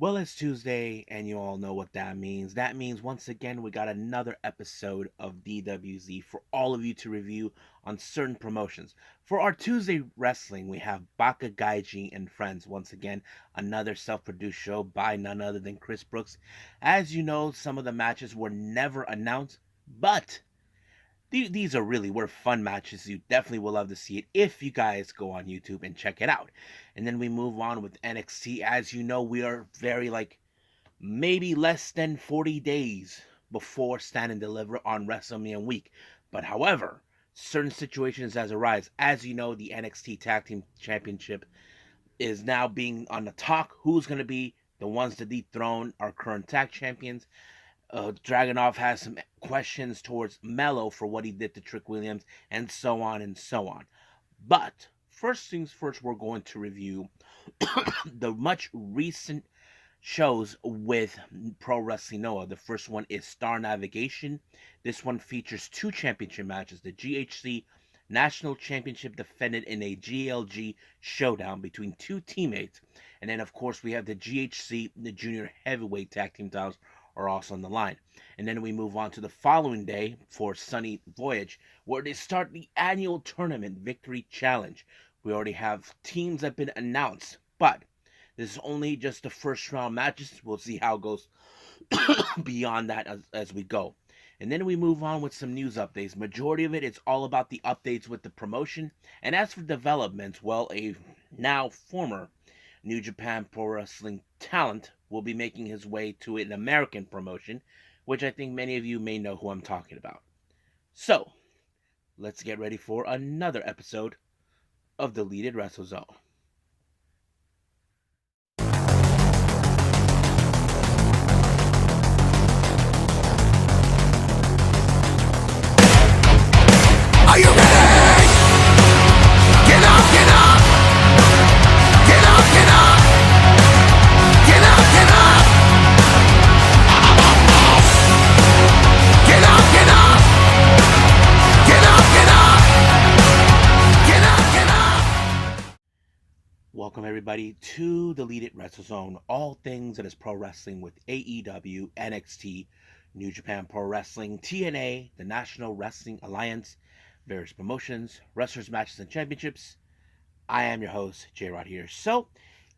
Well, it's Tuesday, and you all know what that means. That means once again we got another episode of DWZ for all of you to review on certain promotions. For our Tuesday wrestling, we have Baka Gaijin and Friends. Once again, another self-produced show by none other than Chris Brooks. As you know, some of the matches were never announced, but these are really were fun matches. You definitely will love to see it if you guys go on YouTube and check it out. And then we move on with NXT. As you know, we are very maybe less than 40 days before Stand and Deliver on WrestleMania week. But however, certain situations as arise. As you know, the NXT Tag Team Championship is now being on the talk. Who's going to be the ones to dethrone our current tag champions? Dragunov has some questions towards Mello for what he did to Trick Williams, and so on and so on. But first things first, we're going to review the much recent shows with Pro Wrestling Noah. The first one is Star Navigation. This one features two championship matches. The GHC National Championship defended in a GLG showdown between two teammates. And then, of course, we have the GHC, the Junior Heavyweight Tag Team titles are also on the line. And then we move on to the following day for Sunny Voyage, where they start the annual tournament Victory Challenge. We already have teams that have been announced, but this is only just the first round matches. We'll see how it goes beyond that as we go. And then we move on with some news updates. Majority of it is all about the updates with the promotion. And as for developments, well, a now former New Japan Pro Wrestling talent will be making his way to an American promotion, which I think many of you may know who I'm talking about. So, let's get ready for another episode of Deleted Wrestle Zone. Are you ready? Get up, get up! Get up, get up! Get up, get up! Get up, get up! Get up, get up! Get up, get up! Welcome everybody to Deleted Wrestle Zone. All things that is pro wrestling with AEW, NXT, New Japan Pro Wrestling, TNA, the National Wrestling Alliance, various promotions, wrestlers, matches, and championships. I am your host, J-Rod here. So,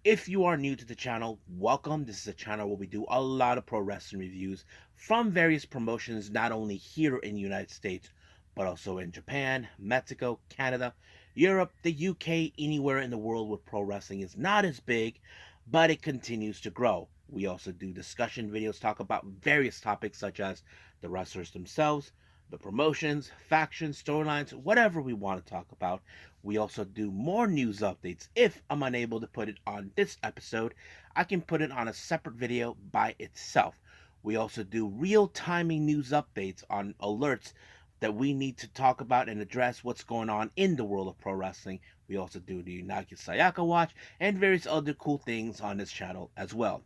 if you are new to the channel, welcome. This is a channel where we do a lot of pro wrestling reviews from various promotions, not only here in the United States, but also in Japan, Mexico, Canada, Europe, the UK, anywhere in the world where pro wrestling is not as big, but it continues to grow. We also do discussion videos, talk about various topics such as the wrestlers themselves, the promotions, factions, storylines, whatever we want to talk about. We also do more news updates. If I'm unable to put it on this episode, I can put it on a separate video by itself. We also do real-timing news updates on alerts that we need to talk about and address what's going on in the world of pro wrestling. We also do the Unagi Sayaka Watch and various other cool things on this channel as well.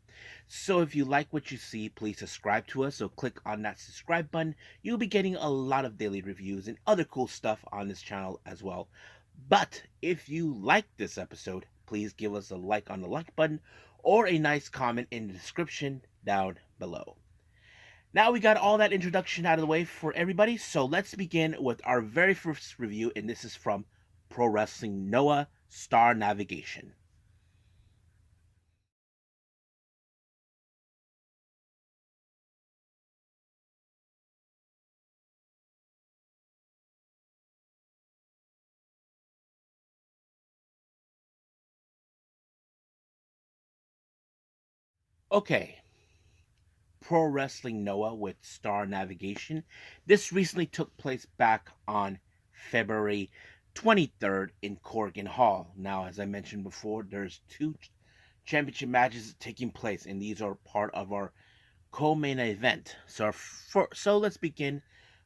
So if you like what you see, please subscribe to us. So click on that subscribe button. You'll be getting a lot of daily reviews and other cool stuff on this channel as well. But if you like this episode, please give us a like on the like button or a nice comment in the description down below. Now we got all that introduction out of the way for everybody, so let's begin with our very first review, and this is from Pro Wrestling Noah Star Navigation. Okay, Pro Wrestling Noah with Star Navigation. This recently took place back on February 23rd in Corrigan Hall. Now, as I mentioned before, there's two championship matches taking place, and these are part of our co-main event. So let's begin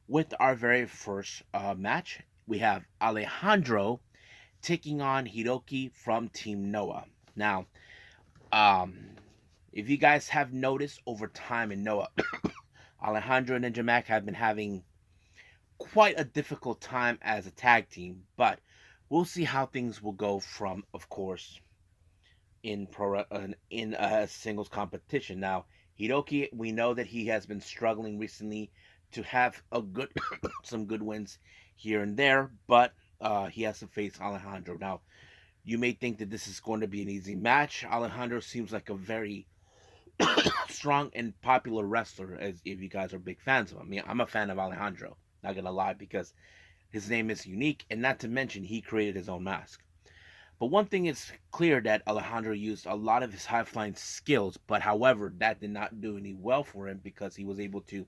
with our very first match. We have Alejandro taking on Hiroki from Team Noah. Now, um, if you guys have noticed over time in Noah, Alejandro and Ninja Mac have been having quite a difficult time as a tag team, but we'll see how things will go from, of course, in singles competition. Now, Hiroki, we know that he has been struggling recently to have a good some good wins here and there, but he has to face Alejandro. Now, you may think that this is going to be an easy match. Alejandro seems like a very strong and popular wrestler, as if you guys are big fans of him. I mean, I'm a fan of Alejandro, not gonna lie, because his name is unique, and not to mention he created his own mask. But one thing is clear that Alejandro used a lot of his high flying skills, but however, that did not do any well for him because he was able to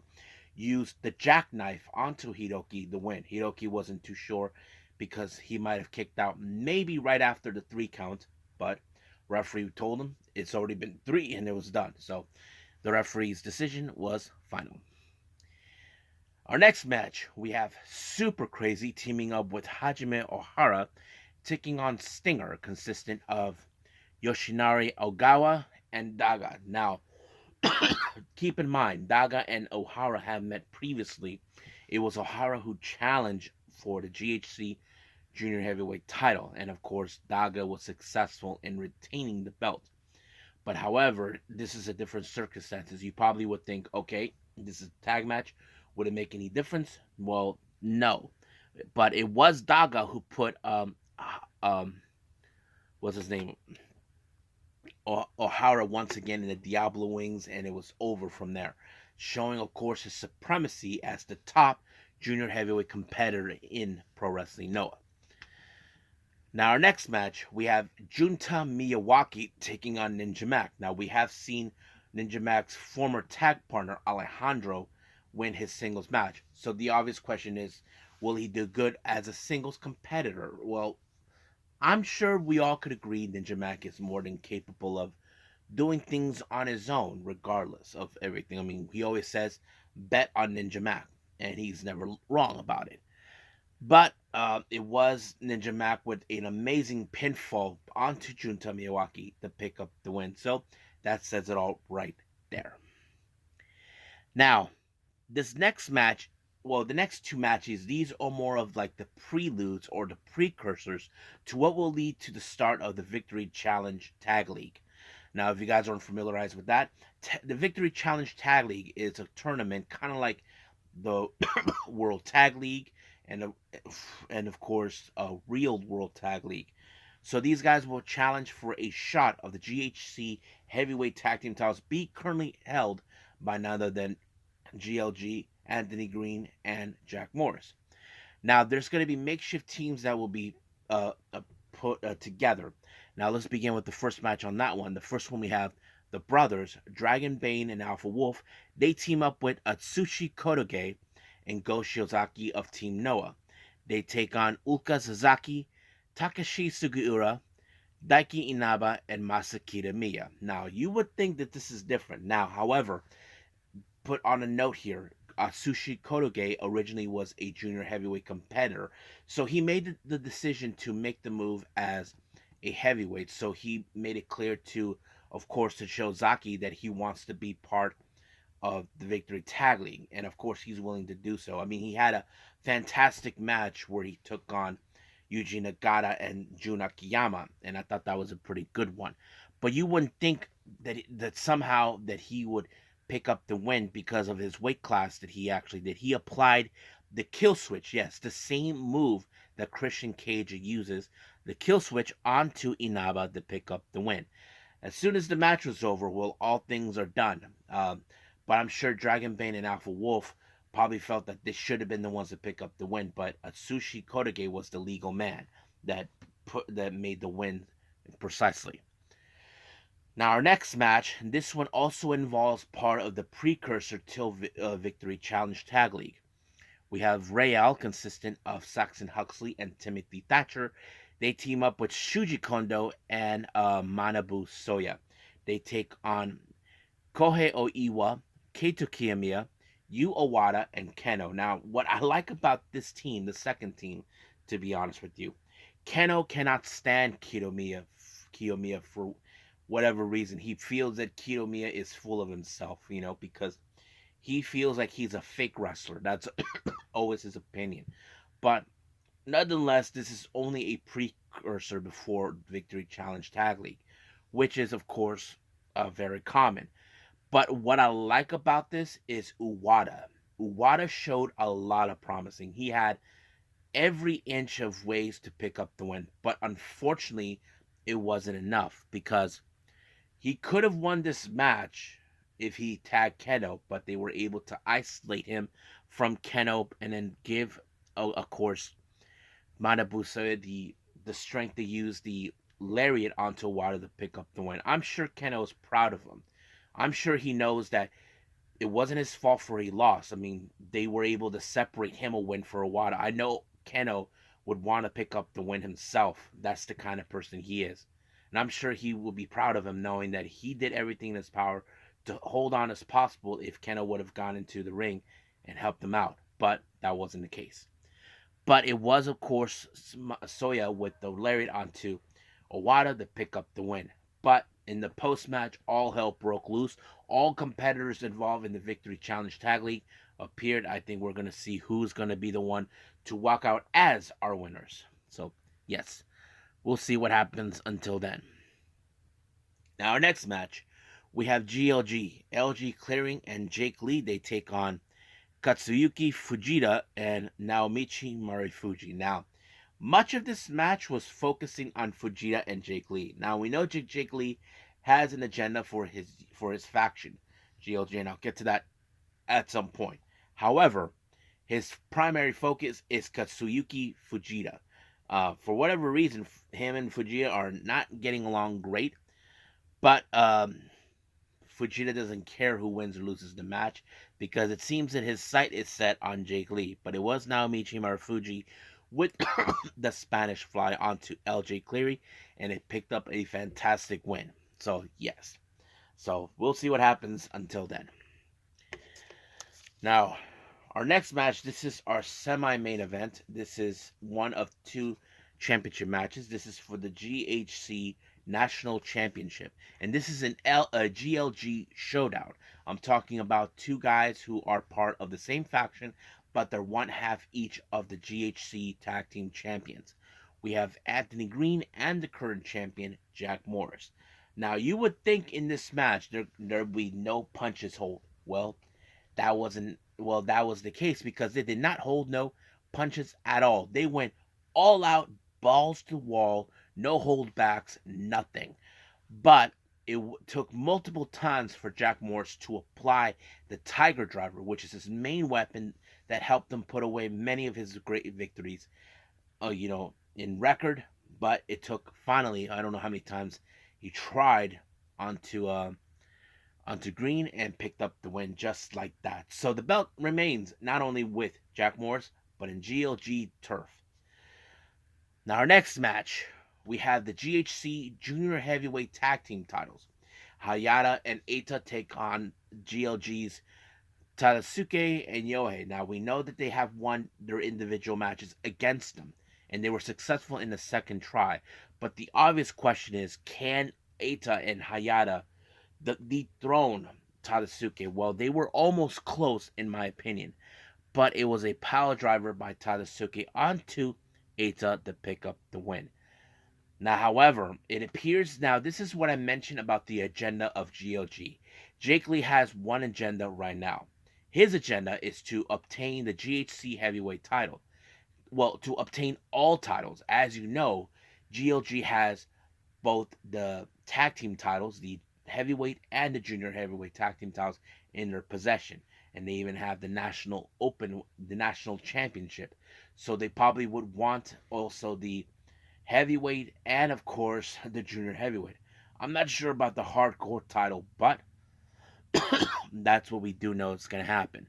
use the jackknife onto Hiroki to win. Hiroki wasn't too sure because he might have kicked out maybe right after the 3 count, but referee told him it's already been 3 and it was done. So the referee's decision was final. Our next match, we have Super Crazy teaming up with Hajime Ohara, taking on Stinger, consistent of Yoshinari Ogawa and Daga. Now, keep in mind, Daga and Ohara have met previously. It was Ohara who challenged for the GHC Junior Heavyweight title, and of course, Daga was successful in retaining the belt. But however, this is a different circumstances. You probably would think, okay, this is a tag match. Would it make any difference? Well, no. But it was Daga who put um what's his name, O'Hara once again in the Diablo wings, and it was over from there, showing, of course, his supremacy as the top junior heavyweight competitor in Pro Wrestling Noah. Now, our next match, we have Junta Miyawaki taking on Ninja Mac. Now, we have seen Ninja Mac's former tag partner, Alejandro, win his singles match. So, the obvious question is, will he do good as a singles competitor? Well, I'm sure we all could agree Ninja Mac is more than capable of doing things on his own, regardless of everything. I mean, he always says, bet on Ninja Mac, and he's never wrong about it. But it was Ninja Mac with an amazing pinfall onto Junta Miyawaki to pick up the win. So that says it all right there. Now, this next match, well, the next 2 matches, these are more of like the preludes or the precursors to what will lead to the start of the Victory Challenge Tag League. Now, if you guys aren't familiarized with that, the Victory Challenge Tag League is a tournament kind of like the World Tag League and and of course a real World Tag League. So these guys will challenge for a shot of the GHC Heavyweight Tag Team titles, be currently held by none other than GLG, Anthony Green, and Jack Morris. Now there's going to be makeshift teams that will be put together. Now let's begin with the first match on that one. The first one we have the brothers, Dragon Bane and Alpha Wolf. They team up with Atsushi Kotoge and Go Shiozaki of Team Noah. They take on Uka Sasaki, Takashi Sugiura, Daiki Inaba, and Masakita Miya. Now, you would think that this is different. Now, however, put on a note here, Atsushi Kotoge originally was a junior heavyweight competitor, so he made the decision to make the move as a heavyweight. So he made it clear to, of course, to Shiozaki that he wants to be part of the Victory Tag League, and of course he's willing to do so. I mean, he had a fantastic match where he took on Yuji Nagata and Jun Akiyama, and I thought that was a pretty good one. But you wouldn't think that somehow that he would pick up the win because of his weight class that he actually did. He applied the kill switch, yes, the same move that Christian Cage uses, the kill switch onto Inaba to pick up the win. As soon as the match was over, well, all things are done. But I'm sure Dragon Bane and Alpha Wolf probably felt that they should have been the ones to pick up the win. But Atsushi Kotoge was the legal man that made the win precisely. Now our next match, this one also involves part of the precursor till Victory Challenge Tag League. We have Real, consistent of Saxon Huxley and Timothy Thatcher. They team up with Shuji Kondo and Manabu Soya. They take on Kohei Oiwa, Keito Kiyomiya, Yu Owada, and Keno. Now, what I like about this team, the second team, to be honest with you, Keno cannot stand Kiyomiya for whatever reason. He feels that Kiyomiya is full of himself, because he feels like he's a fake wrestler. That's always his opinion. But nonetheless, this is only a precursor before Victory Challenge Tag League. which is, of course, very common. But what I like about this is Uwada. Uwada showed a lot of promising. He had every inch of ways to pick up the win, but unfortunately, it wasn't enough because he could have won this match if he tagged Keno, but they were able to isolate him from Keno and then give, of course, Manabusa the strength to use the lariat onto Wada to pick up the win. I'm sure Keno is proud of him. I'm sure he knows that it wasn't his fault for he lost. I mean, they were able to separate him a win for Wada. I know Keno would want to pick up the win himself. That's the kind of person he is. And I'm sure he will be proud of him knowing that he did everything in his power to hold on as possible if Keno would have gone into the ring and helped him out. But that wasn't the case. But it was, of course, Soya with the lariat onto Owada to pick up the win. But in the post match, all hell broke loose. All competitors involved in the Victory Challenge Tag League appeared. I think we're going to see who's going to be the one to walk out as our winners. So, yes, we'll see what happens until then. Now, our next match, we have GLG, LG Clearing, and Jake Lee. They take on Katsuyuki Fujita and Naomichi Marufuji. Now, much of this match was focusing on Fujita and Jake Lee. Now we know Jake Lee has an agenda for his faction, GLG, and I'll get to that at some point. However, his primary focus is Katsuyuki Fujita. For whatever reason, him and Fujita are not getting along great, but Fujita doesn't care who wins or loses the match because it seems that his sight is set on Jake Lee. But it was Naomichi Marufuji with the Spanish fly onto LJ Cleary, and it picked up a fantastic win. So, yes. So, we'll see what happens until then. Now, our next match, this is our semi-main event. This is one of two championship matches. This is for the GHC National Championship. And this is a GLG showdown. I'm talking about two guys who are part of the same faction, but they're one half each of the GHC Tag Team Champions. We have Anthony Green and the current champion, Jack Morris. Now, you would think in this match there would be no punches hold. Well, that was the case because they did not hold no punches at all. They went all out, balls to the wall, no holdbacks, nothing. But it took multiple times for Jack Morris to apply the Tiger Driver, which is his main weapon that helped him put away many of his great victories, in record. But it took finally, I don't know how many times he tried onto Green and picked up the win just like that. So the belt remains not only with Jack Morris, but in GLG turf. Now, our next match, we have the GHC Junior Heavyweight Tag Team titles. Hayata and Eita take on GLG's Tadasuke and Yohei. Now, we know that they have won their individual matches against them, and they were successful in the second try. But the obvious question is, can Eita and Hayata dethrone Tadasuke? Well, they were almost close, in my opinion, but it was a power driver by Tadasuke onto Eita to pick up the win. Now, however, it appears now this is what I mentioned about the agenda of GLG. Jake Lee has one agenda right now. His agenda is to obtain the GHC heavyweight title. Well, to obtain all titles. As you know, GLG has both the tag team titles, the heavyweight and the junior heavyweight tag team titles in their possession. And they even have the the national championship. So they probably would want also the heavyweight and, of course, the junior heavyweight. I'm not sure about the hardcore title, but that's what we do know is going to happen.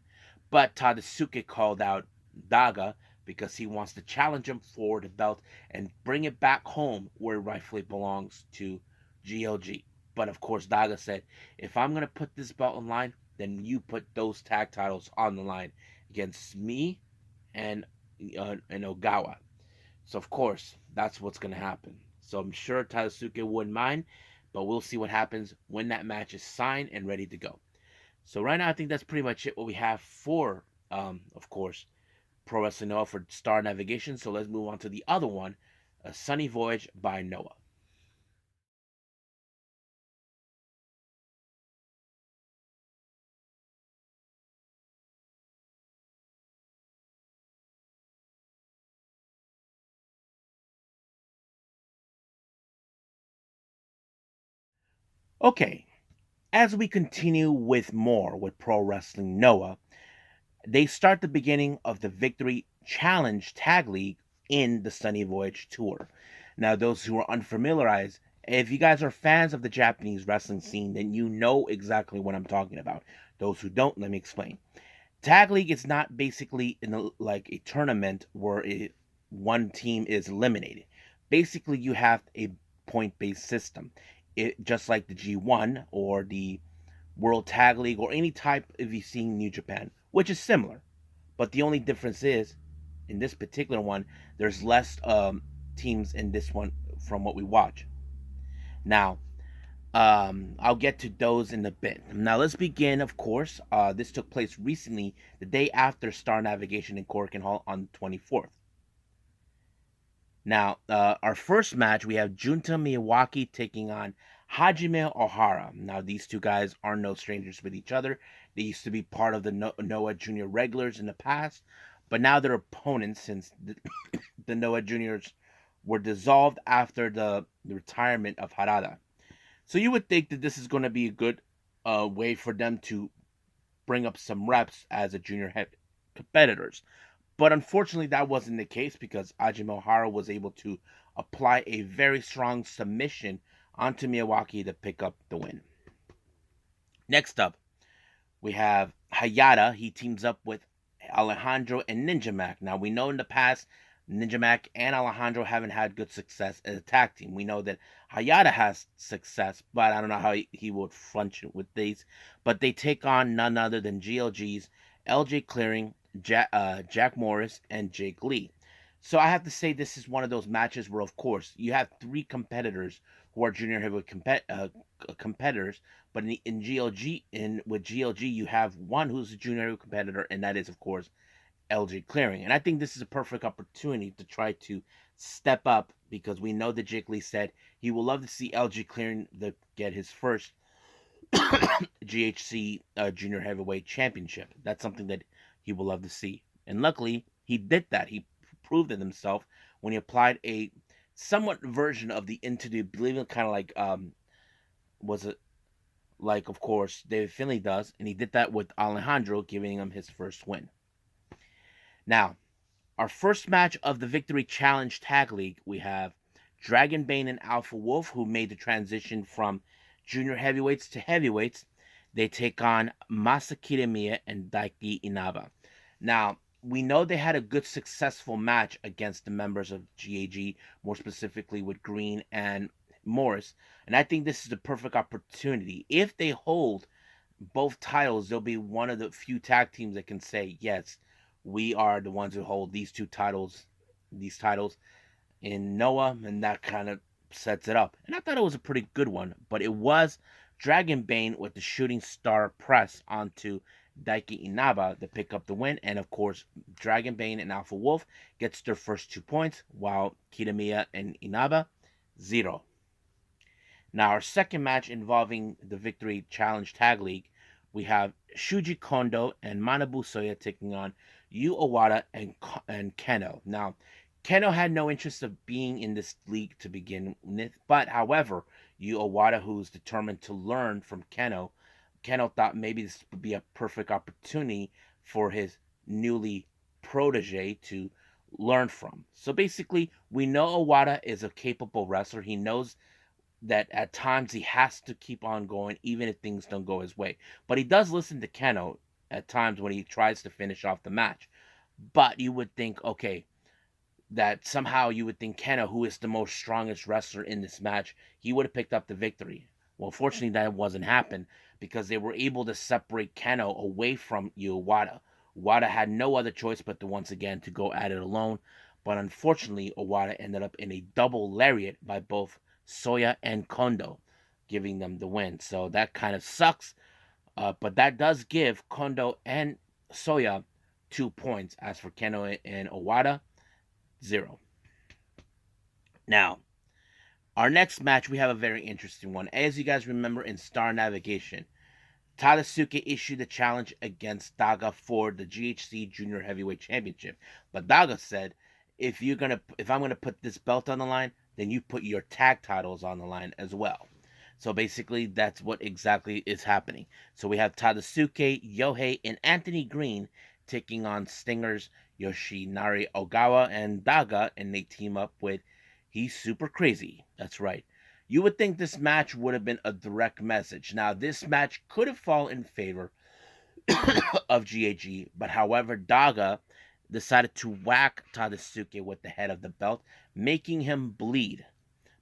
But Tadasuke called out Daga because he wants to challenge him for the belt and bring it back home where it rightfully belongs to GLG. But of course, Daga said, if I'm going to put this belt on line, then you put those tag titles on the line against me and Ogawa. So of course, that's what's going to happen. So I'm sure Tadasuke wouldn't mind, but we'll see what happens when that match is signed and ready to go. So right now, I think that's pretty much it. What we have for, of course, Pro Wrestling Noah for Star Navigation. So let's move on to the other one, Sunny Voyage by Noah. Okay, as we continue with more with Pro Wrestling Noah, they start the beginning of the Victory Challenge Tag League in the Sunny Voyage Tour. Now, those who are unfamiliarized, if you guys are fans of the Japanese wrestling scene, then you know exactly what I'm talking about. Those who don't, let me explain. Tag League is not basically like a tournament where one team is eliminated. Basically, you have a point-based system. Just like the G1 or the World Tag League or any type if you see New Japan, which is similar. But the only difference is, in this particular one, there's less teams in this one from what we watch. Now, I'll get to those in a bit. Now, let's begin, of course. This took place recently, the day after Star Navigation in Korakuen Hall on the 24th. Now, our first match, we have Junta Miyawaki taking on Hajime Ohara. Now, these two guys are no strangers with each other. They used to be part of the Noah Junior regulars in the past, but now they're opponents since the Noah Juniors were dissolved after the retirement of Harada. So you would think that this is going to be a good way for them to bring up some reps as a junior head competitors. But unfortunately, that wasn't the case because Ajime Ohara was able to apply a very strong submission onto Miyawaki to pick up the win. Next up, we have Hayata. He teams up with Alejandro and Ninja Mac. Now, we know in the past, Ninja Mac and Alejandro haven't had good success as a tag team. We know that Hayata has success, but I don't know how he would function with these. But they take on none other than GLG's LJ Clearing, Jack Morris, and Jake Lee. So I have to say this is one of those matches where, of course, you have three competitors who are junior heavyweight competitors, but in GLG, with GLG, you have one who's a junior competitor, and that is, of course, LJ Clearing. And I think this is a perfect opportunity to try to step up because we know that Jake Lee said he would love to see LJ Clearing get his first GHC Junior Heavyweight Championship. That's something that he would love to see. And luckily, he did that. He proved it himself when he applied a somewhat version of the Into the Oblivion, kind of like was it like, of course, David Finlay does, and he did that with Alejandro, giving him his first win. Now, our first match of the Victory Challenge Tag League, we have Dragon Bane and Alpha Wolf, who made the transition from junior heavyweights to heavyweights. They take on Masakita Miya and Daiki Inaba. Now, we know they had a good, successful match against the members of GAG, more specifically with Green and Morris. And I think this is the perfect opportunity. If they hold both titles, they'll be one of the few tag teams that can say, yes, we are the ones who hold these titles in Noah, and that kind of sets it up. And I thought it was a pretty good one, but it was Dragon Bane with the shooting star press onto Daiki Inaba to pick up the win, and of course, Dragon Bane and Alpha Wolf gets their first 2 points, while Kitamiya and Inaba 0. Now, our second match involving the Victory Challenge Tag League, we have Shuji Kondo and Manabu Soya taking on Yu Owada and Keno. Now, Keno had no interest of being in this league to begin with, but however, Yu Owada, who's determined to learn from Keno thought maybe this would be a perfect opportunity for his newly protege to learn from. So basically, we know Owada is a capable wrestler. He knows that at times he has to keep on going even if things don't go his way. But he does listen to Keno at times when he tries to finish off the match. But you would think, okay, that somehow you would think Keno, who is the most strongest wrestler in this match, he would have picked up the victory. Well, fortunately, that wasn't happen because they were able to separate Keno away from Wada. Wada had no other choice but to once again to go at it alone. But unfortunately, Owada ended up in a double lariat by both Soya and Kondo, giving them the win. So that kind of sucks. But that does give Kondo and Soya 2 points. As for Keno and Owada, 0. Now, our next match, we have a very interesting one. As you guys remember in Star Navigation, Tadasuke issued a challenge against Daga for the GHC Junior Heavyweight Championship. But Daga said, if I'm gonna put this belt on the line, then you put your tag titles on the line as well. So basically, that's what exactly is happening. So we have Tadasuke, Yohei, and Anthony Green taking on Stingers, Yoshinari Ogawa, and Daga, and they team up with He's Super Crazy. That's right. You would think this match would have been a direct message. Now, this match could have fallen in favor of GAG, but however, Daga decided to whack Tadasuke with the head of the belt, making him bleed.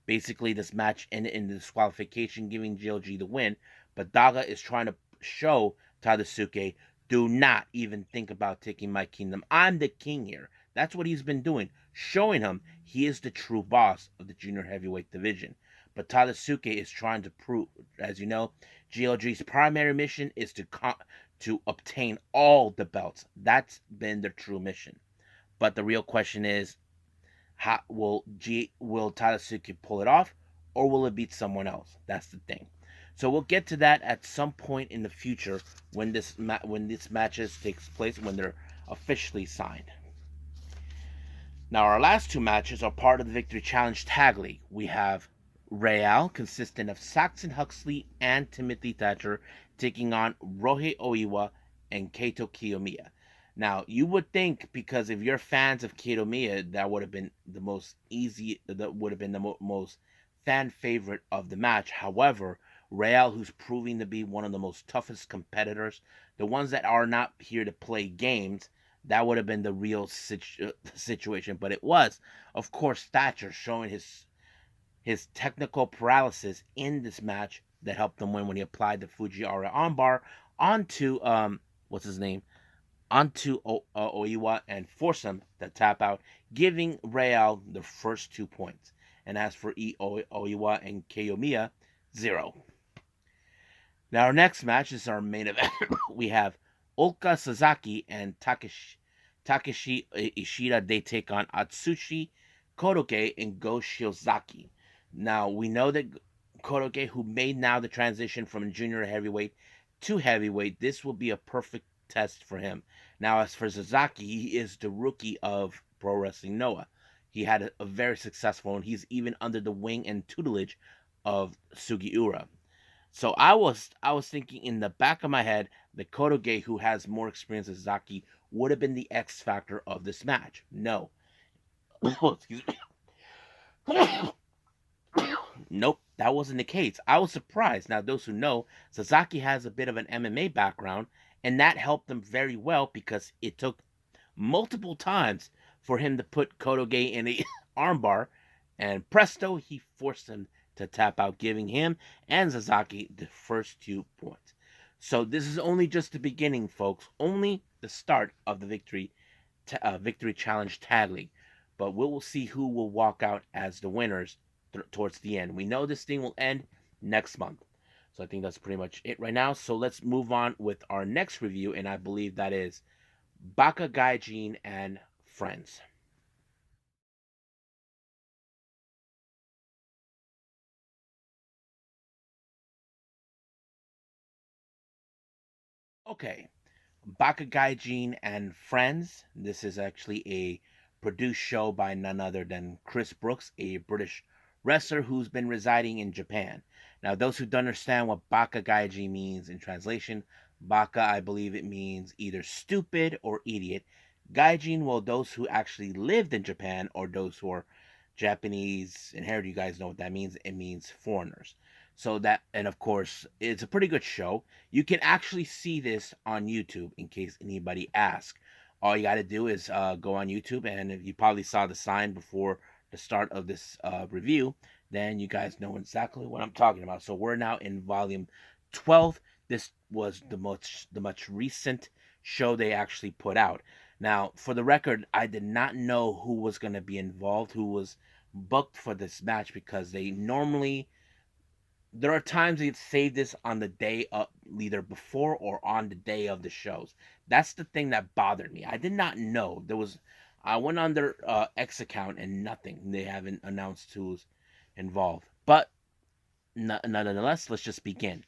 Basically, this match ended in disqualification, giving GLG the win. But Daga is trying to show Tadasuke, do not even think about taking my kingdom. I'm the king here. That's what he's been doing, showing him he is the true boss of the junior heavyweight division. But Tadasuke is trying to prove, as you know, GLG's primary mission is to obtain all the belts. That's been their true mission. But the real question is, will Tadasuke pull it off, or will it beat someone else? That's the thing. So we'll get to that at some point in the future when this matches takes place, when they're officially signed. Now our last two matches are part of the Victory Challenge Tag League. We have Real, consisting of Saxon Huxley and Timothy Thatcher, taking on Rohei Oiwa and Kaito Kiyomiya. Now, you would think, because if you're fans of Kiyomiya, that would have been the most fan favorite of the match. However, Real, who's proving to be one of the most toughest competitors, the ones that are not here to play games, that would have been the real situation. But it was, of course, Thatcher showing his technical paralysis in this match that helped him win when he applied the Fujiwara armbar onto what's his name, onto Oiwa, and forced him to tap out, giving Real the first 2 points. And as for Oiwa and Kiyomiya, 0. Now our next match is our main event. We have Ulka Sasaki and Takeshi Ishida. They take on Atsushi Kotoge and Go Shiozaki. Now we know that Kotoge, who made now the transition from junior heavyweight to heavyweight, this will be a perfect test for him. Now, as for Sasaki, he is the rookie of Pro Wrestling Noah. He had a very successful, and he's even under the wing and tutelage of Sugiura. So I was thinking in the back of my head that Kotoge, who has more experience than Sasaki, would have been the X factor of this match. No. Excuse me. Nope, that wasn't the case. I was surprised. Now, those who know, Sasaki has a bit of an MMA background, and that helped him very well because it took multiple times for him to put Kotoge in a armbar, and presto, he forced him to tap out, giving him and Sasaki the first 2 points. So this is only just the beginning, folks. Only the start of the Victory Challenge Tag League. But we will see who will walk out as the winners towards the end. We know this thing will end next month. So I think that's pretty much it right now. So let's move on with our next review, and I believe that is Baka Gaijin and Friends. Okay, Baka Gaijin and Friends. This is actually a produced show by none other than Chris Brooks, a British wrestler who's been residing in Japan. Now, those who don't understand what Baka Gaijin means in translation, Baka, I believe it means either stupid or idiot. Gaijin, well, those who actually lived in Japan or those who are Japanese inherited, you guys know what that means. It means foreigners. So that, and of course, it's a pretty good show. You can actually see this on YouTube in case anybody asks. All you got to do is go on YouTube, and if you probably saw the sign before the start of this review, then you guys know exactly what I'm talking about. So we're now in volume 12. This was the much recent show they actually put out. Now, for the record, I did not know who was going to be involved, who was booked for this match, because they normally, there are times they save this on the day of, either before or on the day of the shows. That's the thing that bothered me. I did not know there was. I went on their X account and nothing. They haven't announced who's involved. But nonetheless, let's just begin.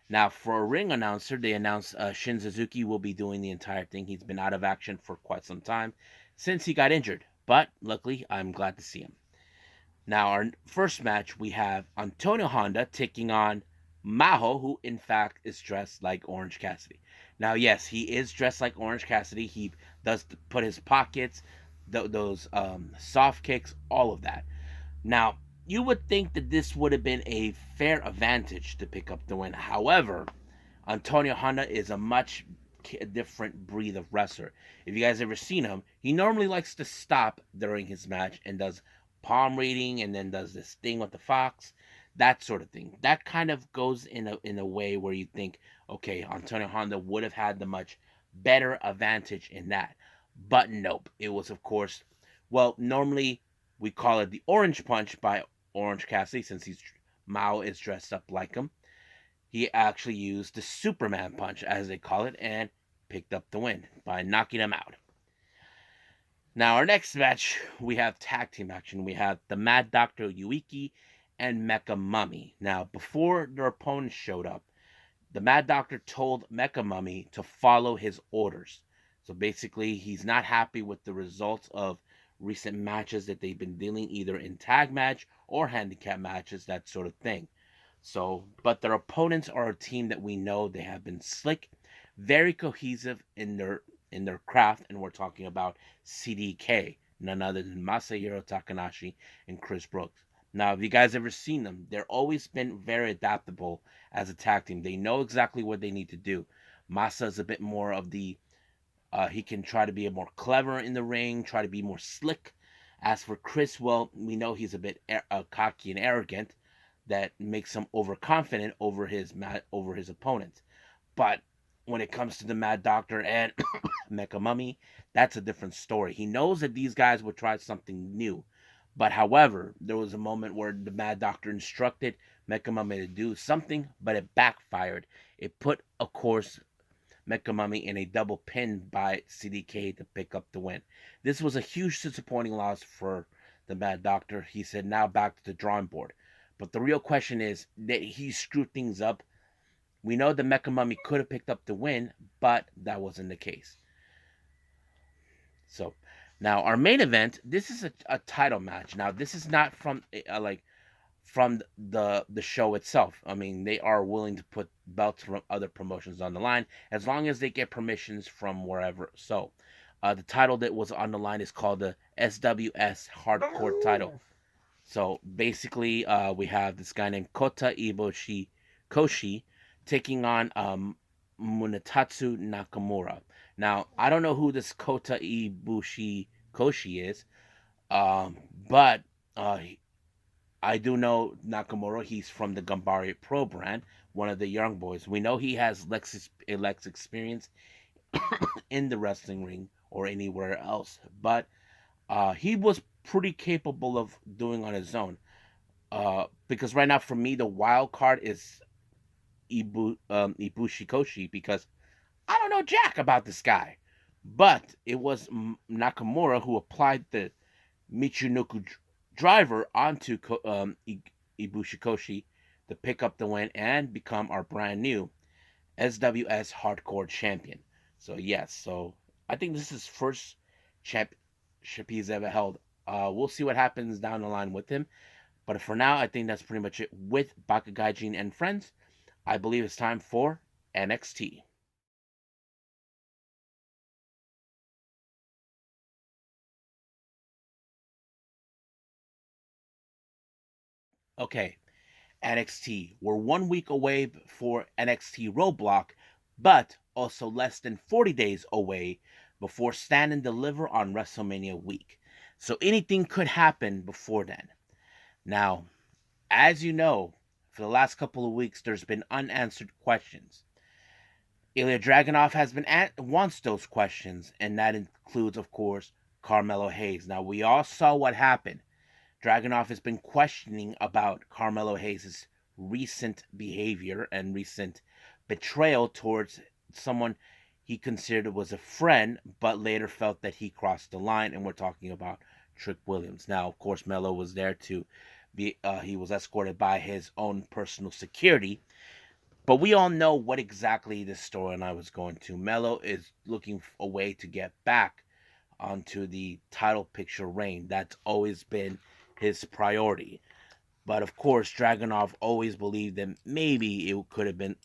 Now, for a ring announcer, they announced Shin Suzuki will be doing the entire thing. He's been out of action for quite some time since he got injured. But luckily, I'm glad to see him. Now, our first match, we have Antonio Honda taking on Maho, who in fact is dressed like Orange Cassidy. Now, yes, he is dressed like Orange Cassidy. He does put his pockets, those soft kicks, all of that. Now, you would think that this would have been a fair advantage to pick up the win. However, Antonio Honda is a much different breed of wrestler. If you guys ever seen him, he normally likes to stop during his match and does palm reading and then does this thing with the fox, that sort of thing. That kind of goes in a way where you think, okay, Antonio Honda would have had the much better advantage in that. But nope, it was of course, well, normally we call it the Orange Punch by Orange Cassidy since Mao is dressed up like him. He actually used the Superman punch, as they call it, and picked up the win by knocking him out. Now, our next match, we have tag team action. We have the Mad Dr. Yuiki and Mecha Mummy. Now, before their opponents showed up, the Mad Doctor told Mecha Mummy to follow his orders. So basically, he's not happy with the results of recent matches that they've been dealing either in tag match or handicap matches, that sort of thing. So, but their opponents are a team that we know they have been slick, very cohesive in their craft, and we're talking about CDK, none other than Masahiro Takanashi and Chris Brooks. Now, if you guys ever seen them, they're always been very adaptable as a tag team. They know exactly what they need to do. Masa is a bit more of the he can try to be a more clever in the ring, try to be more slick. As for Chris, well, we know he's a bit cocky and arrogant, that makes him overconfident over his opponents. But when it comes to the Mad Doctor and Mecha Mummy, that's a different story. He knows that these guys would try something new. But however, there was a moment where the Mad Doctor instructed Mecha Mummy to do something, but it backfired. It put, of course, Mecha Mummy in a double pin by CDK to pick up the win. This was a huge disappointing loss for the Mad Doctor. He said now back to the drawing board. But the real question is that he screwed things up. We know the Mecha Mummy could have picked up the win, but that wasn't the case. So now our main event. This is a title match. Now this is not from from the show itself. I mean, they are willing to put belts from other promotions on the line as long as they get permissions from wherever. So, the title that was on the line is called the SWS Hardcore title. So basically, we have this guy named Kota Ibushi Koshi taking on Munetatsu Nakamura. Now, I don't know who this Kota Ibushi Koshi is, but uh, I do know Nakamura. He's from the Gambari Pro brand, one of the young boys. We know he has Lex experience in the wrestling ring or anywhere else, but he was pretty capable of doing on his own. Because right now, for me, the wild card is Ibushi Koshi because I don't know jack about this guy. But it was Nakamura who applied the Michinoku driver onto Ibushi to pick up the win and become our brand new SWS Hardcore Champion. So yes, so I think this is his first championship he's ever held. We'll see what happens down the line with him. But for now, I think that's pretty much it with Baka Gaijin and Friends. I believe it's time for NXT. Okay, NXT. We're 1 week away for NXT Roadblock, but also less than 40 days away before Stand and Deliver on WrestleMania week. So anything could happen before then. Now, as you know, for the last couple of weeks, there's been unanswered questions. Ilya Dragunov has been wants those questions, and that includes, of course, Carmelo Hayes. Now, we all saw what happened. Dragunov has been questioning about Carmelo Hayes' recent behavior and recent betrayal towards someone he considered was a friend, but later felt that he crossed the line, and we're talking about Trick Williams. Now, of course, Melo was there to be. He was escorted by his own personal security, but we all know what exactly this storyline was going to. Melo is looking for a way to get back onto the title picture reign. That's always been his priority. But of course, Dragunov always believed that maybe it could have been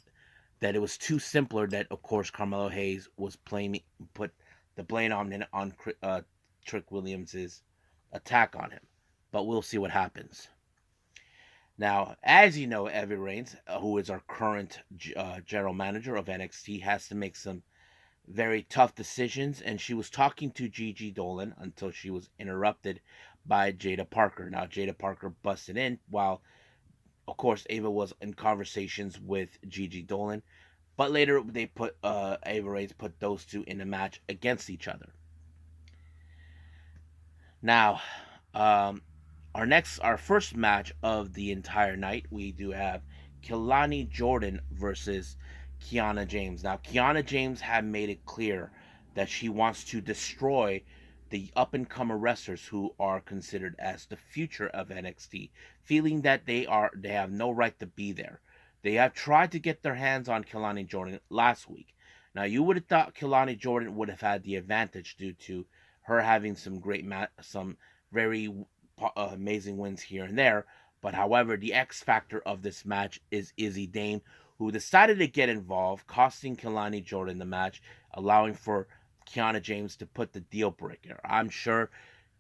that it was too simpler. That of course Carmelo Hayes was playing put the blame on Trick Williams's attack on him. But we'll see what happens. Now, as you know, Evie Reigns, who is our current general manager of NXT, has to make some very tough decisions, and she was talking to Gigi Dolan until she was interrupted by Jada Parker. Now, Jada Parker busted in while, of course, Ava was in conversations with Gigi Dolan, but later they put Ava Reigns put those two in a match against each other. Now, um, our first match of the entire night, we do have Kilani Jordan versus Kiana James. Now, Kiana James had made it clear that she wants to destroy the up and comer wrestlers who are considered as the future of NXT, feeling that they have no right to be there. They have tried to get their hands on Kilani Jordan last week. Now, you would have thought Kilani Jordan would have had the advantage due to her having some very amazing wins here and there. But however, the X factor of this match is Izzy Dame, who decided to get involved, costing Kilani Jordan the match, allowing for Kiana James to put the deal breaker. I'm sure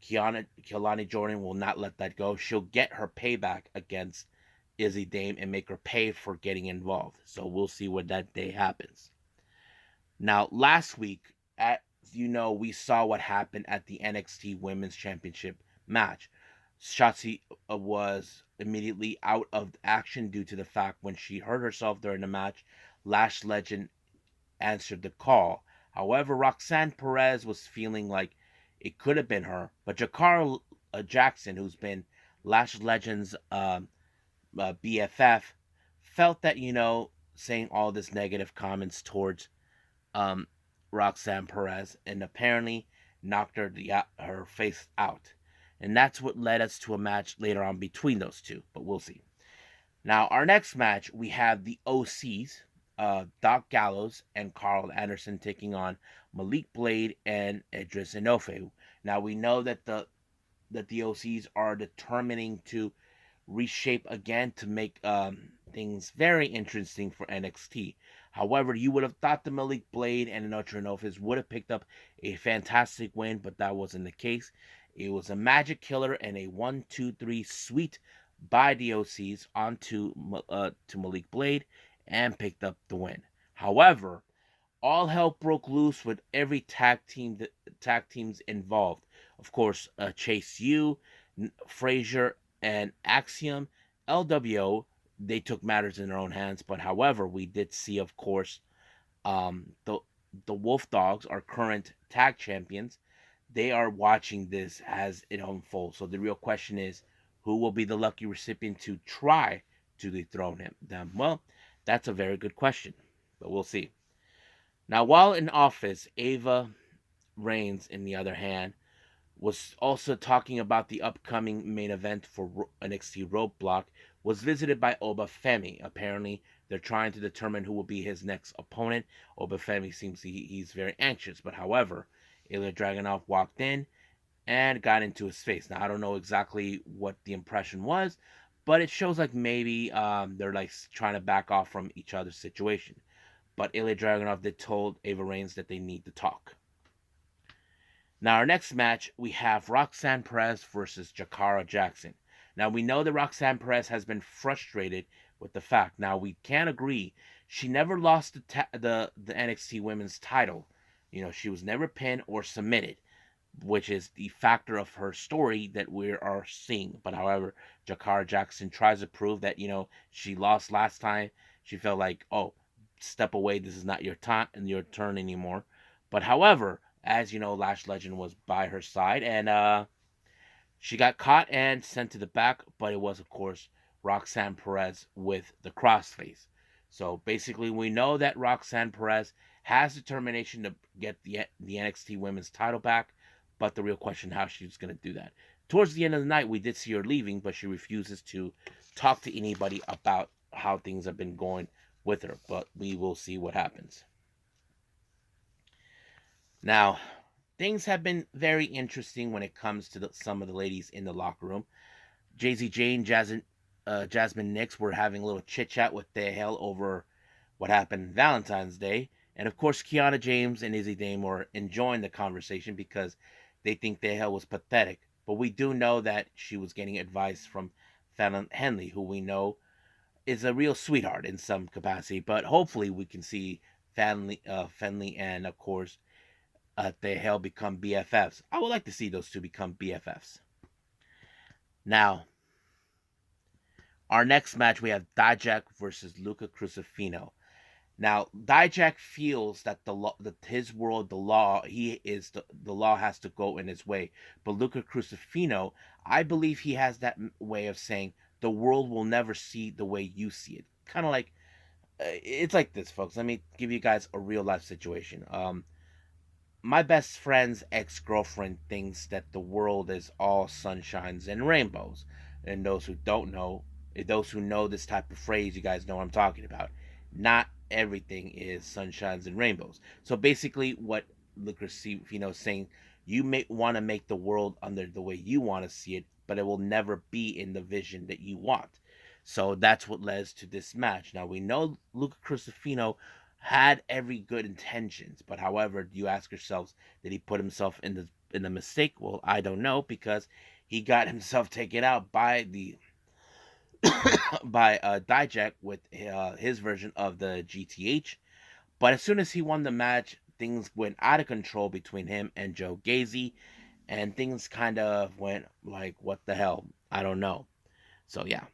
Kilani Jordan will not let that go. She'll get her payback against Izzy Dame and make her pay for getting involved. So we'll see when that day happens. Now, last week, we saw what happened at the NXT Women's Championship match. Shotzi was immediately out of action due to the fact when she hurt herself during the match, Lash Legend answered the call. However, Roxanne Perez was feeling like it could have been her, but Jakara Jackson, who's been Lash Legend's BFF, felt that, saying all this negative comments towards um, Roxanne Perez, and apparently knocked her face out. And that's what led us to a match later on between those two, but we'll see. Now, our next match, we have the OCs, Doc Gallows and Carl Anderson taking on Malik Blade and Idris Enofe. Now, we know that the OCs are determining to reshape again to make things very interesting for NXT. However, you would have thought the Malik Blade and Idris Enofe would have picked up a fantastic win, but that wasn't the case. It was a magic killer and a 1-2-3 sweep by the OCs onto to Malik Blade and picked up the win. However, all hell broke loose with every tag teams involved. Of course, Chase U, Frazier, and Axiom, LWO, they took matters in their own hands. But however, we did see, of course, the Wolf Dogs, our current tag champions, they are watching this as it unfolds. So the real question is, who will be the lucky recipient to try to dethrone them? Well, that's a very good question, but we'll see. Now, while in office, Ava Reigns, in the other hand, was also talking about the upcoming main event for NXT Roadblock, was visited by Oba Femi. Apparently, they're trying to determine who will be his next opponent. Oba Femi seems he's very anxious, but however, Ilya Dragunov walked in and got into his face. Now, I don't know exactly what the impression was, but it shows like maybe they're like trying to back off from each other's situation. But Ilya Dragunov did told Ava Reigns that they need to talk. Now, our next match, we have Roxanne Perez versus Jakara Jackson. Now, we know that Roxanne Perez has been frustrated with the fact. Now, we can agree she never lost the NXT Women's title. She was never pinned or submitted, which is the factor of her story that we are seeing. But however, Jakara Jackson tries to prove that, she lost last time. She felt like, oh, step away, this is not your time and your turn anymore. But however, as you know, Lash Legend was by her side, and she got caught and sent to the back, but it was, of course, Roxanne Perez with the crossface. So basically, we know that Roxanne Perez has determination to get the NXT Women's title back, but the real question how she's going to do that. Towards the end of the night, we did see her leaving, but she refuses to talk to anybody about how things have been going with her, but we will see what happens. Now, things have been very interesting when it comes to some of the ladies in the locker room. Jay-Z Jane, Jasmine Nix were having a little chit chat with the hell over what happened Valentine's Day. And of course, Kiana James and Izzy Dame were enjoying the conversation because they think the hell was pathetic. But we do know that she was getting advice from Fallon Henley, who we know is a real sweetheart in some capacity. But hopefully, we can see Fenley and, of course, the hell become BFFs. I would like to see those two become BFFs. Now, our next match, we have Dijak versus Luca Crucifino. Now, Dijak feels that his world, the law, the law has to go in his way. But Luca Crucifino, I believe he has that way of saying the world will never see the way you see it. Kind of like it's like this, folks. Let me give you guys a real life situation. My best friend's ex girlfriend thinks that the world is all sunshines and rainbows. And those who don't know, those who know this type of phrase, you guys know what I'm talking about. Not everything is sunshines and rainbows. So basically, what Lucrefino is saying, you may want to make the world under the way you want to see it, but it will never be in the vision that you want. So that's what led to this match. Now we know Luca Crucifino had every good intentions, but however, you ask yourselves, did he put himself in the mistake? Well, I don't know because he got himself taken out by the by Dijak with his version of the GTH. But as soon as he won the match, things went out of control between him and Joe Gazy, and things kind of went like, what the hell? I don't know. So yeah.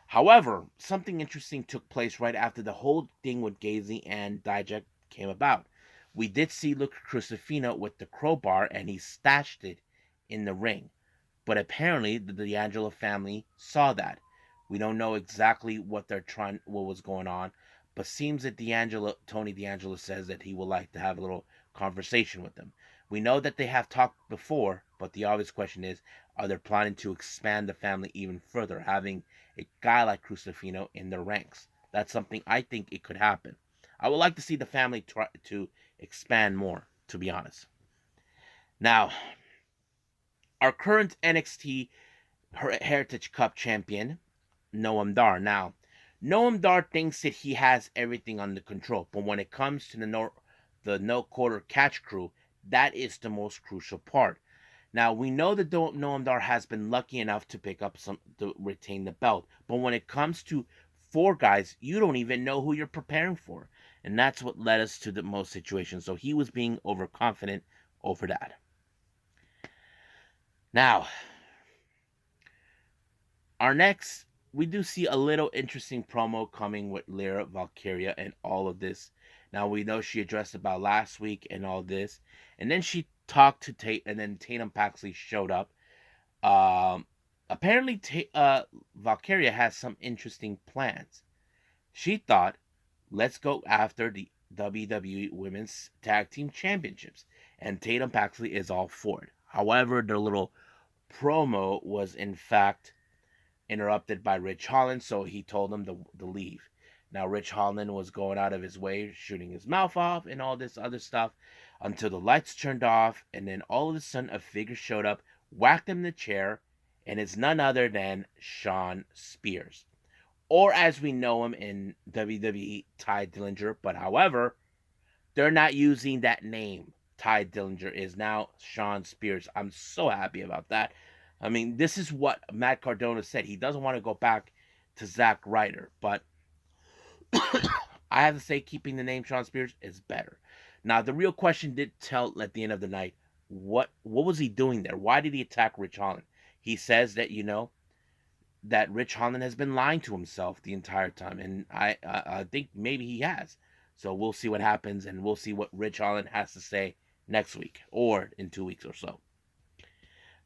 However, something interesting took place right after the whole thing with Gazy and Dijak came about. We did see Luke Crucifino with the crowbar and he stashed it in the ring. But apparently the D'Angelo family saw that. We don't know exactly what was going on, but seems that Tony D'Angelo says that he would like to have a little conversation with them. We know that they have talked before, but the obvious question is, are they planning to expand the family even further, having a guy like Crucifino in their ranks? That's something I think it could happen. I would like to see the family try to expand more, to be honest. Now, our current NXT Heritage Cup champion, Noam Dar. Now, Noam Dar thinks that he has everything under control, but when it comes to the no quarter catch crew, that is the most crucial part. Now we know that Noam Dar has been lucky enough to pick up to retain the belt, but when it comes to four guys, you don't even know who you're preparing for, and that's what led us to the most situations. So he was being overconfident over that. Now, our next, we do see a little interesting promo coming with Lyra Valkyria and all of this. Now we know she addressed about last week and all this, and then she talked to Tate, and then Tatum Paxley showed up. Apparently, Valkyria has some interesting plans. She thought, let's go after the WWE Women's Tag Team Championships, and Tatum Paxley is all for it. However, their little promo was in fact interrupted by Rich Holland, so he told him to leave. Now, Rich Holland was going out of his way, shooting his mouth off and all this other stuff until the lights turned off, and then all of a sudden a figure showed up, whacked him in the chair, and it's none other than Shawn Spears. Or as we know him in WWE, Ty Dillinger, but however, they're not using that name. Ty Dillinger is now Shawn Spears. I'm so happy about that. I mean, this is what Matt Cardona said. He doesn't want to go back to Zack Ryder, but I have to say keeping the name Shawn Spears is better. Now, the real question did tell at the end of the night, what was he doing there? Why did he attack Rich Holland? He says that, that Rich Holland has been lying to himself the entire time, and I think maybe he has. So we'll see what happens, and we'll see what Rich Holland has to say next week or in 2 weeks or so.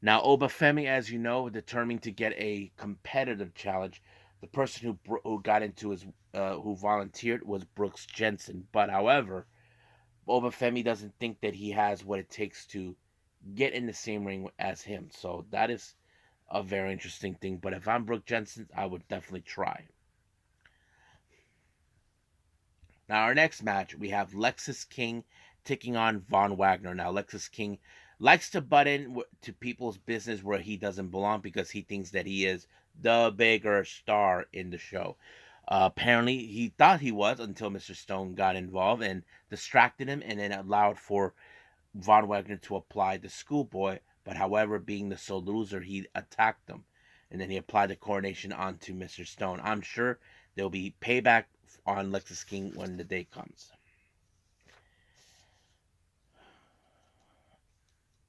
Now, Obafemi, as you know, determined to get a competitive challenge. The person who got into who volunteered was Brooks Jensen. But however, Obafemi doesn't think that he has what it takes to get in the same ring as him. So that is a very interesting thing. But if I'm Brooks Jensen, I would definitely try. Now, our next match, we have Lexis King taking on Von Wagner. Now, Lexis King likes to butt in to people's business where he doesn't belong because he thinks that he is the bigger star in the show. Apparently, he thought he was until Mr. Stone got involved and distracted him, and then allowed for Von Wagner to apply the schoolboy. But however, being the sole loser, he attacked them, and then he applied the coronation onto Mr. Stone. I'm sure there'll be payback on Lexus King when the day comes.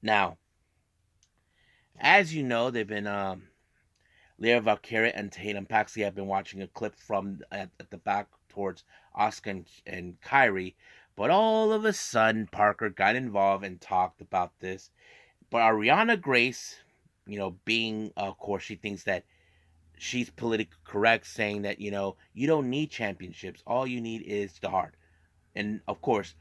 Now, as you know, they've been Lyra Valkyria and Tatum Paxley have been watching a clip from at the back towards Asuka and Kyrie, but all of a sudden Parker got involved and talked about this. But Ariana Grace, being of course she thinks that she's politically correct, saying that you don't need championships, all you need is the heart. And of course,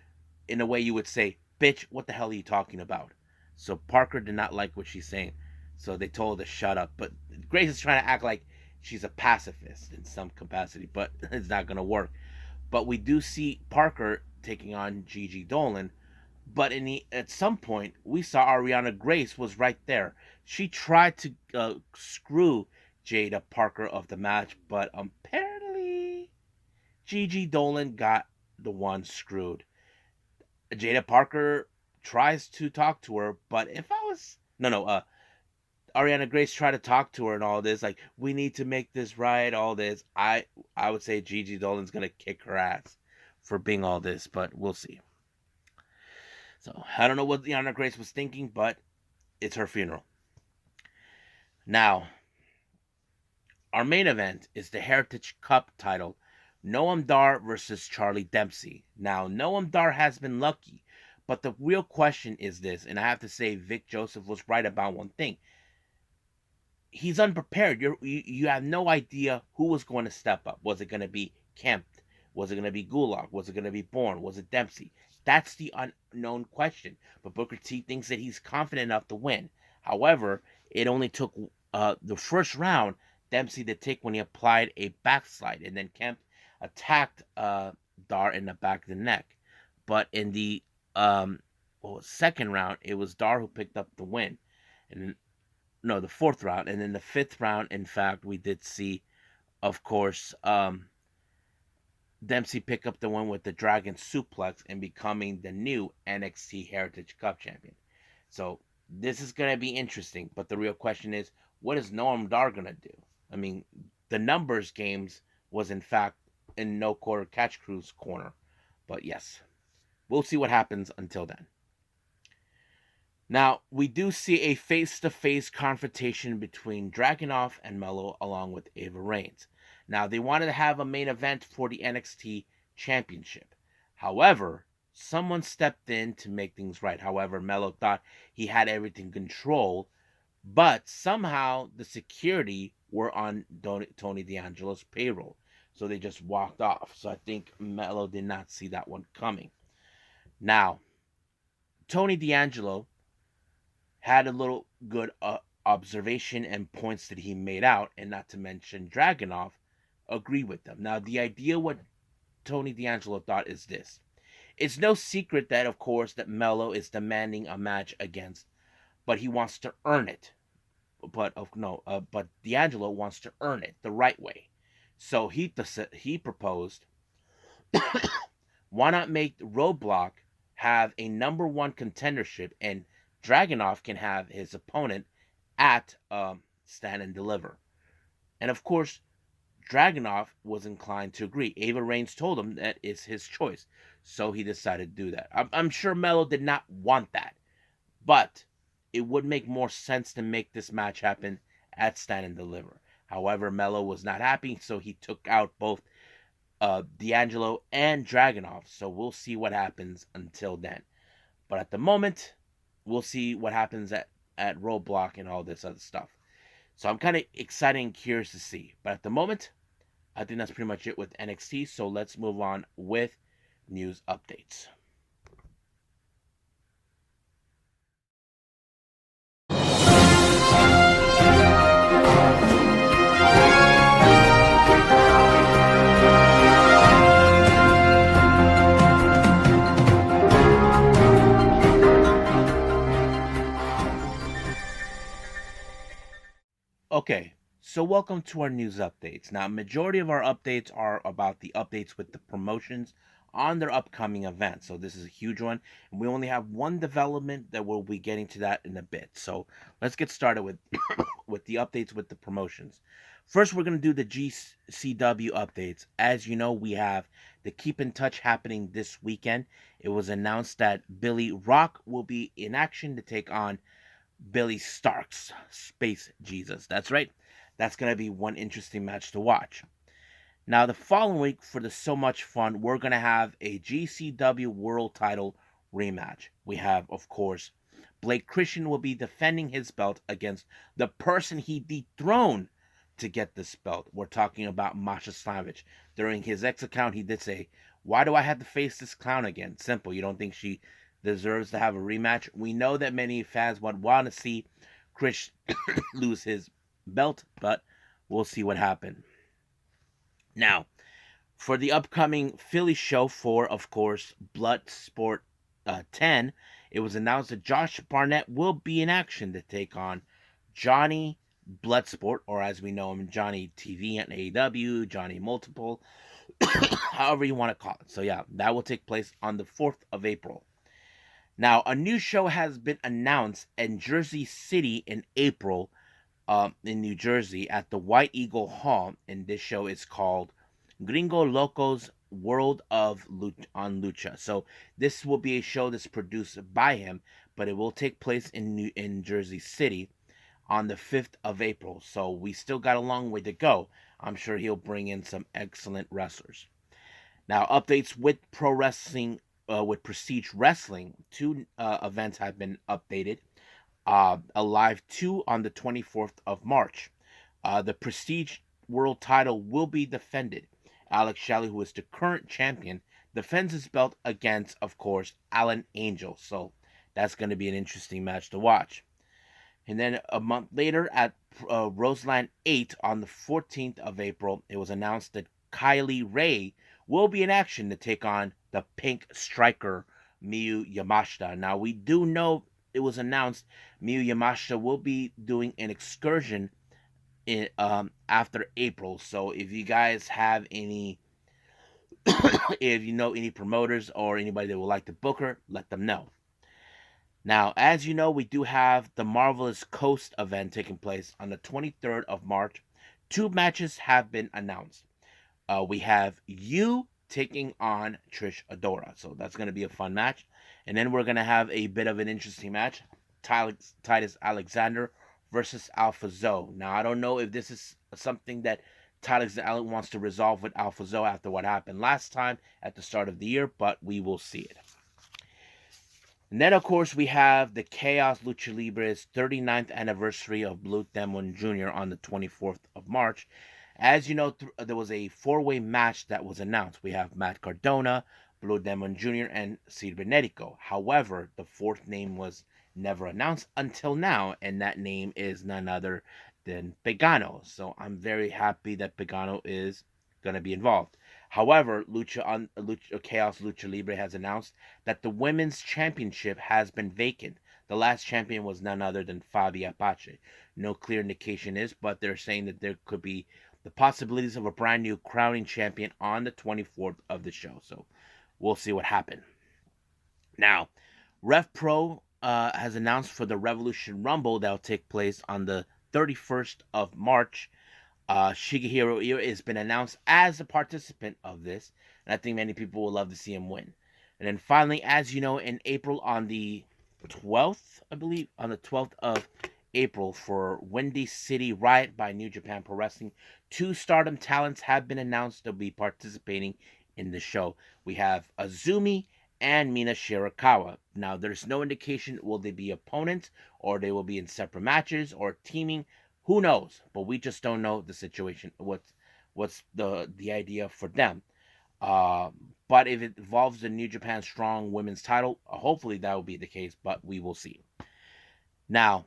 in a way you would say, bitch, what the hell are you talking about? So Parker did not like what she's saying. So they told her to shut up. But Grace is trying to act like she's a pacifist in some capacity, but it's not going to work. But we do see Parker taking on Gigi Dolan. But at some point, we saw Ariana Grace was right there. She tried to screw Jada Parker of the match, but apparently Gigi Dolan got the one screwed. Jada Parker tries to talk to her, but if I was Ariana Grace tried to talk to her and all this, like, we need to make this right, all this. I would say Gigi Dolan's gonna kick her ass for being all this, but we'll see. So I don't know what Ariana Grace was thinking, but it's her funeral. Now, our main event is the Heritage Cup title, Noam Dar versus Charlie Dempsey. Now, Noam Dar has been lucky, but the real question is this, and I have to say Vic Joseph was right about one thing. He's unprepared. You have no idea who was going to step up. Was it going to be Kemp? Was it going to be Gulak? Was it going to be Bourne? Was it Dempsey? That's the unknown question. But Booker T thinks that he's confident enough to win. However, it only took the first round Dempsey to take when he applied a backslide, and then Kemp attacked Dar in the back of the neck. But in the second round, it was Dar who picked up the win. And no, the fourth round. And then the fifth round, in fact, we did see, of course, Dempsey pick up the win with the Dragon Suplex and becoming the new NXT Heritage Cup champion. So this is going to be interesting. But the real question is, what is Noam Dar going to do? I mean, the numbers games was, in fact, in No Quarter Catch Crew's corner. But yes, we'll see what happens until then. Now, we do see a face-to-face confrontation between Dragunov and Mello along with Ava Reigns. Now, they wanted to have a main event for the NXT Championship. However, someone stepped in to make things right. However, Mello thought he had everything controlled, but somehow the security were on Tony D'Angelo's payroll. So they just walked off. So I think Mello did not see that one coming. Now, Tony D'Angelo had a little good observation and points that he made out, and not to mention Dragunov agreed with them. Now, the idea what Tony D'Angelo thought is this. It's no secret that, of course, that Mello is demanding a match against, but he wants to earn it. But D'Angelo wants to earn it the right way. So he proposed, why not make Roadblock have a number one contendership, and Dragunov can have his opponent at Stand and Deliver. And of course, Dragunov was inclined to agree. Ava Reigns told him that it's his choice. So he decided to do that. I'm sure Mello did not want that. But it would make more sense to make this match happen at Stand and Deliver. However, Mello was not happy, so he took out both D'Angelo and Dragunov. So we'll see what happens until then. But at the moment, we'll see what happens at Roadblock and all this other stuff. So I'm kind of excited and curious to see. But at the moment, I think that's pretty much it with NXT. So let's move on with news updates. Okay, so welcome to our news updates. Now, majority of our updates are about the updates with the promotions on their upcoming events. So this is a huge one, and we only have one development that we'll be getting to that in a bit. So let's get started with with the updates with the promotions. First, we're going to do the GCW updates. As you know, we have the Keep in Touch happening this weekend. It was announced that Billy Rock will be in action to take on Billy Starks, Space Jesus. That's right. That's going to be one interesting match to watch. Now, the following week, for the So Much Fun, we're going to have a GCW World Title rematch. We have, of course, Blake Christian will be defending his belt against the person he dethroned to get this belt. We're talking about Masha Slamovich. During his X account, he did say, "Why do I have to face this clown again? Simple. You don't think she deserves to have a rematch?" We know that many fans would want to see Chris lose his belt, but we'll see what happens. Now, for the upcoming Philly show for, of course, Bloodsport 10, it was announced that Josh Barnett will be in action to take on Johnny Bloodsport, or as we know him, Johnny TV at AEW, Johnny Multiple, however you want to call it. So, yeah, that will take place on the 4th of April. Now, a new show has been announced in Jersey City in April, in New Jersey, at the White Eagle Hall, and this show is called Gringo Loco's World of on Lucha. So this will be a show that's produced by him, but it will take place in Jersey City on the 5th of April. So we still got a long way to go. I'm sure he'll bring in some excellent wrestlers. Now, updates with pro wrestling, with Prestige Wrestling. Two events have been updated. Alive 2 on the 24th of March. The Prestige World title will be defended. Alex Shelley, who is the current champion, defends his belt against, of course, Alan Angel. So that's going to be an interesting match to watch. And then a month later, at Roseland 8 on the 14th of April, it was announced that Kylie Ray will be in action to take on the Pink Striker, Miyu Yamashita. Now, we do know it was announced Miyu Yamashita will be doing an excursion after April. So if you guys have any, if you know any promoters or anybody that would like to book her, let them know. Now, as you know, we do have the Marvelous Coast event taking place on the 23rd of March. Two matches have been announced. We have you taking on Trish Adora. So that's going to be a fun match. And then we're going to have a bit of an interesting match. Titus Alexander versus Alpha Zoe. Now, I don't know if this is something that Titus Alexander wants to resolve with Alpha Zoe after what happened last time at the start of the year, but we will see it. And then, of course, we have the KAOZ Lucha Libre's 39th anniversary of Blue Demon Jr. on the 24th of March. As you know, there was a four-way match that was announced. We have Matt Cardona, Blue Demon Jr., and Cibernetico. However, the fourth name was never announced until now, and that name is none other than Pagano. So I'm very happy that Pagano is going to be involved. However, KAOZ Lucha Libre has announced that the women's championship has been vacant. The last champion was none other than Fabi Apache. No clear indication is, but they're saying that there could be the possibilities of a brand new crowning champion on the 24th of the show. So we'll see what happens. Now, RevPro has announced for the Revolution Rumble that will take place on the 31st of March. Shigehiro Ira has been announced as a participant of this, and I think many people will love to see him win. And then finally, as you know, in April on the 12th, I believe, on the 12th of April for Windy City Riot by New Japan Pro Wrestling, two Stardom talents have been announced to be participating in the show. We have Azumi and Mina Shirakawa. Now, there's no indication will they be opponents or they will be in separate matches or teaming. Who knows? But we just don't know the situation. What's the idea for them? But if it involves the New Japan Strong Women's title, hopefully that will be the case. But we will see. Now,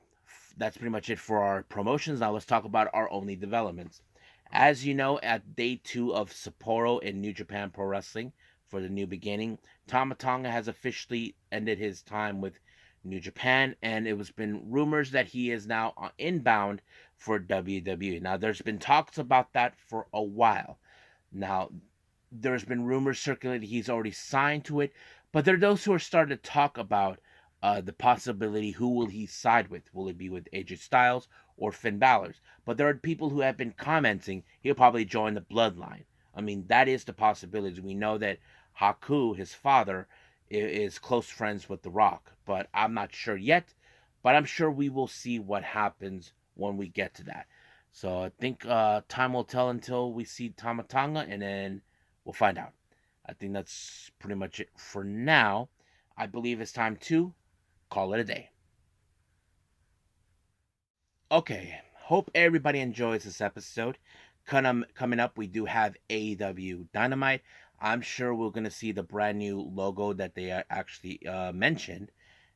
that's pretty much it for our promotions. Now let's talk about our only developments. As you know, at day 2 of Sapporo in New Japan Pro Wrestling for the new beginning, Tama Tonga has officially ended his time with New Japan, and it was been rumors that he is now inbound for WWE. Now, there's been talks about that for a while. Now, there's been rumors circulating he's already signed to it, but there are those who are starting to talk about the possibility who will he side with? Will it be with AJ Styles or Finn Balor? But there are people who have been commenting he'll probably join the Bloodline. I mean, that is the possibility. We know that Haku, his father, is close friends with The Rock, but I'm not sure yet. But I'm sure we will see what happens when we get to that. So I think time will tell until we see Tama Tonga, and then we'll find out. I think that's pretty much it for now. I believe it's time to call it a day. Okay, hope everybody enjoys this episode. Coming up, we do have AEW Dynamite. I'm sure we're going to see the brand new logo that they actually mentioned.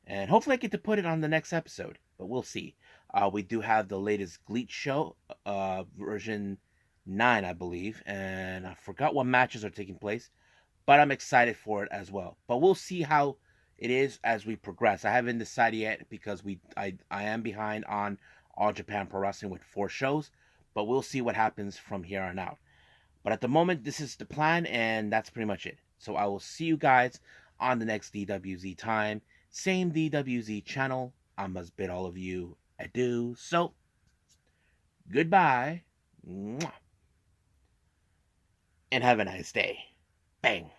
And hopefully I get to put it on the next episode, but we'll see. We do have the latest Gleech show, version 9, I believe. And I forgot what matches are taking place, but I'm excited for it as well. But we'll see how it is as we progress. I haven't decided yet because I am behind on All Japan Pro Wrestling with 4 shows, but we'll see what happens from here on out. But at the moment, this is the plan, and that's pretty much it. So I will see you guys on the next DWZ time. Same DWZ channel. I must bid all of you adieu. So, goodbye. And have a nice day. Bang.